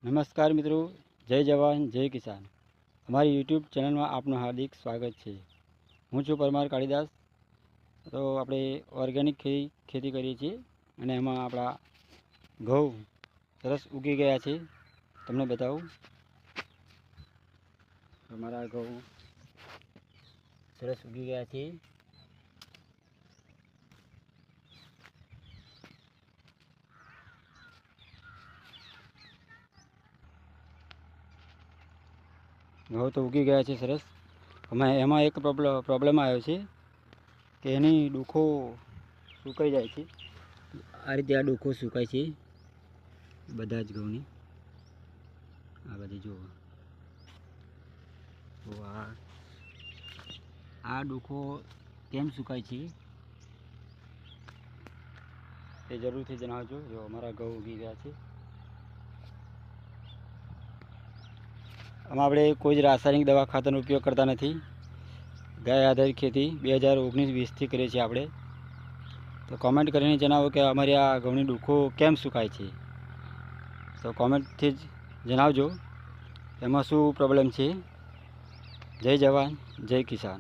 નમસ્કાર મિત્રો, જય જવાન જય કિસાન. અમારી યુટ્યુબ ચેનલમાં આપનું હાર્દિક સ્વાગત છે. હું છું પરમાર કાળીદાસ. તો આપણે ઓર્ગેનિક ખેતી કરીએ છીએ અને એમાં આપણા ઘઉં સરસ ઉગી ગયા છે. તમને બતાવું, અમારા ઘઉં સરસ ઉગી ગયા છે. ઘઉં તો ઉગી ગયા છે સરસ. એમાં એક પ્રોબ્લેમ આવ્યો છે કે એની ડૂખો સુકાઈ જાય છે. આ રીતે આ ડૂખો સુકાય છે બધા જ ઘઉંની. આ બધી જુઓ, તો આ ડૂખો કેમ સુકાય છે તે જરૂરથી જણાવજો. જો અમારા ઘઉં ઉગી ગયા છે. આમાં આપણે કોઈ જ રાસાયણિક દવા ખાતરનો ઉપયોગ કરતા નથી. ગાય આધારિત ખેતી 2019-20થી કરીએ છીએ આપણે. તો કોમેન્ટ કરીને જણાવો કે અમારી આ ઘઉંની ડૂખો કેમ સુકાય છે. તો કોમેન્ટથી જ જણાવજો એમાં શું પ્રોબ્લેમ છે. જય જવાન જય કિસાન.